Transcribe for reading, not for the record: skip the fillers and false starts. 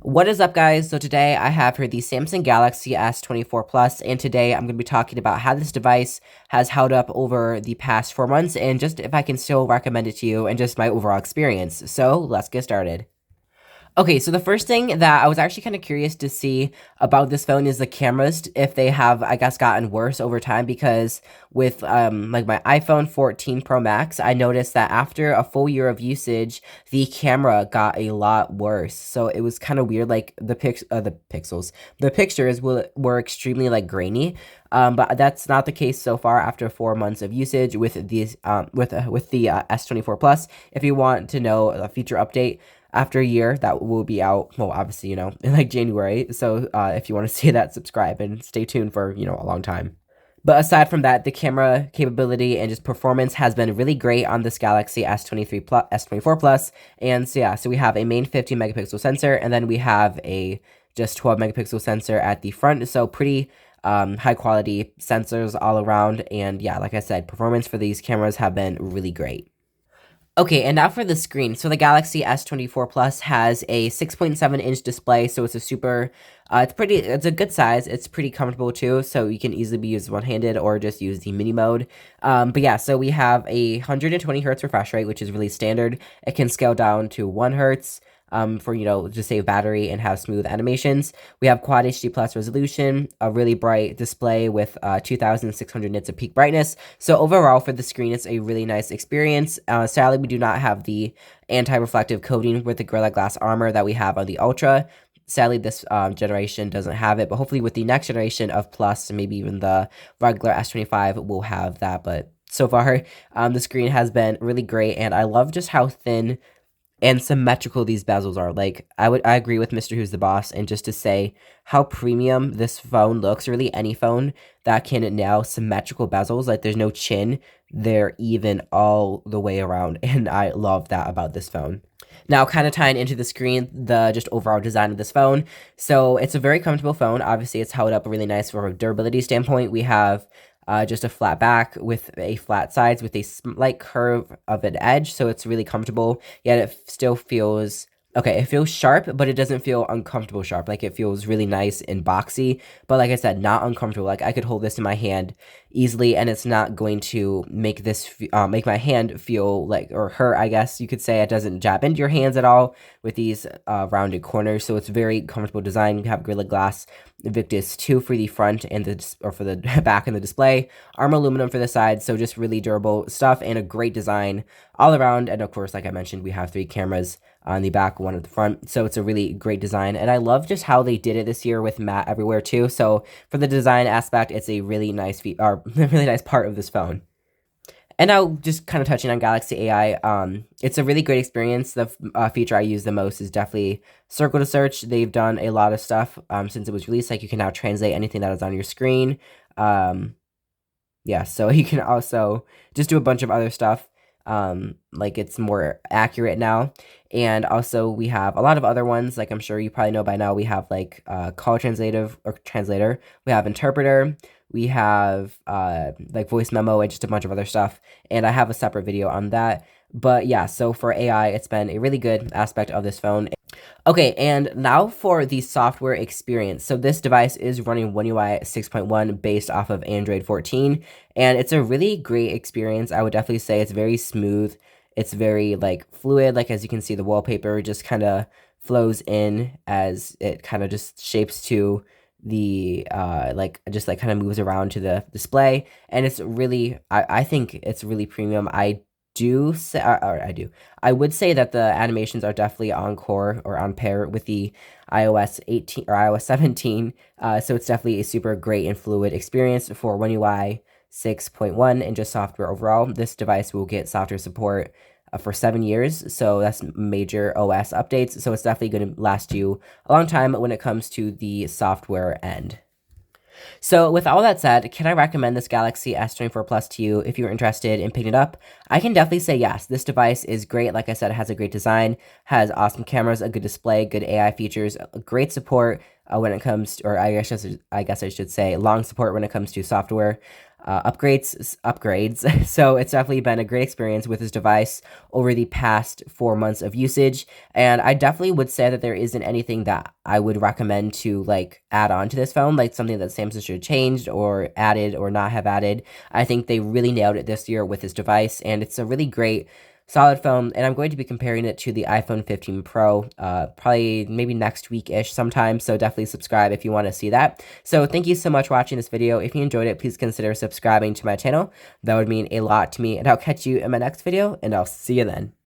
What is up, guys? So today I have here the Samsung Galaxy S24 Plus, and today I'm going to be talking about how this device has held up over the past 4 months and just if I can still recommend it to you and just my overall experience. So let's get started. Okay, so the first thing that I was actually kind of curious to see about this phone is the cameras, if they have, I guess, gotten worse over time, because with like my iPhone 14 Pro Max, I noticed that after a full year of usage, the camera got a lot worse. So it was kind of weird, like the pictures were extremely like grainy. But that's not the case so far after 4 months of usage with these with the S24 Plus. If you want to know a feature update after a year, that will be out, well, obviously, in like January. So if you want to see that, subscribe and stay tuned for a long time. But aside from that, the camera capability and just performance has been really great on this Galaxy S23 Plus, S24 Plus. And so yeah, so we have a main 50 megapixel sensor, and then we have a just 12 megapixel sensor at the front. So pretty high quality sensors all around. And yeah, like I said, performance for these cameras have been really great. Okay, and now for the screen. So the Galaxy S24 Plus has a 6.7-inch display, so it's a super, it's a good size. It's pretty comfortable too, so you can easily be used one-handed or just use the mini mode. But yeah, so we have a 120 hertz refresh rate, which is really standard. It can scale down to 1 hertz. For to save battery and have smooth animations. We have Quad HD Plus resolution, a really bright display with 2,600 nits of peak brightness. So overall for the screen, it's a really nice experience. Sadly, we do not have the anti-reflective coating with the Gorilla Glass armor that we have on the Ultra. Sadly, this generation doesn't have it, but hopefully with the next generation of Plus, maybe even the regular S25 will have that. But so far, the screen has been really great, and I love just how thin and symmetrical these bezels are. Like I agree with Mr. Who's the Boss, and just to say how premium this phone looks, really any phone that can nail symmetrical bezels, like there's no chin, they're even all the way around, and I love that about this phone. Now, kind of tying into the screen, the just overall design of this phone. So it's a very comfortable phone. Obviously, it's held up really nice from a durability standpoint. We have just a flat back with a flat sides with a slight curve of an edge, so it's really comfortable, yet it still feels okay. It feels sharp, but it doesn't feel uncomfortable sharp. Like it feels really nice and boxy, but like I said, not uncomfortable. Like I could hold this in my hand easily, and it's not going to make make my hand feel like, or hurt, I guess you could say. It doesn't jab into your hands at all with these rounded corners, so it's very comfortable design. We have Gorilla Glass Victus 2 for the front and for the back and the display, armor aluminum for the side, so just really durable stuff and a great design all around. And of course, like I mentioned, we have 3 cameras on the back, 1 at the front, so it's a really great design, and I love just how they did it this year with matte everywhere too. So for the design aspect, it's a really nice really nice part of this phone. And now, just kind of touching on Galaxy AI, it's a really great experience. The feature I use the most is definitely circle to search. They've done a lot of stuff since it was released. Like you can now translate anything that is on your screen. Yeah, so you can also just do a bunch of other stuff. Like it's more accurate now. And also we have a lot of other ones, like I'm sure you probably know by now. We have like call translator, we have interpreter, we have like voice memo and just a bunch of other stuff. And I have a separate video on that. But yeah, so for AI, it's been a really good aspect of this phone. Okay, and now for the software experience. So this device is running One UI 6.1 based off of Android 14, and it's a really great experience. I would definitely say it's very smooth. It's very like fluid, like as you can see, the wallpaper just kind of flows in as it kind of just shapes to the like just like kind of moves around to the display, and it's really I think it's really premium. I would say that the animations are definitely on core or on pair with the iOS 18 or iOS 17. So it's definitely a super great and fluid experience for One UI 6.1 and just software overall. This device will get software support for 7 years, so that's major OS updates. So it's definitely going to last you a long time when it comes to the software end. So with all that said, can I recommend this Galaxy S24 Plus to you if you're interested in picking it up? I can definitely say yes. This device is great. Like I said, it has a great design, has awesome cameras, a good display, good AI features, great support when it comes to, or I guess I should say long support when it comes to software. upgrades. So it's definitely been a great experience with this device over the past 4 months of usage. And I definitely would say that there isn't anything that I would recommend to like add on to this phone, like something that Samsung should have changed or added or not have added. I think they really nailed it this year with this device, and it's a really great solid phone. And I'm going to be comparing it to the iPhone 15 Pro, probably maybe next week-ish sometime. So definitely subscribe if you want to see that. So thank you so much for watching this video. If you enjoyed it, please consider subscribing to my channel. That would mean a lot to me, and I'll catch you in my next video, and I'll see you then.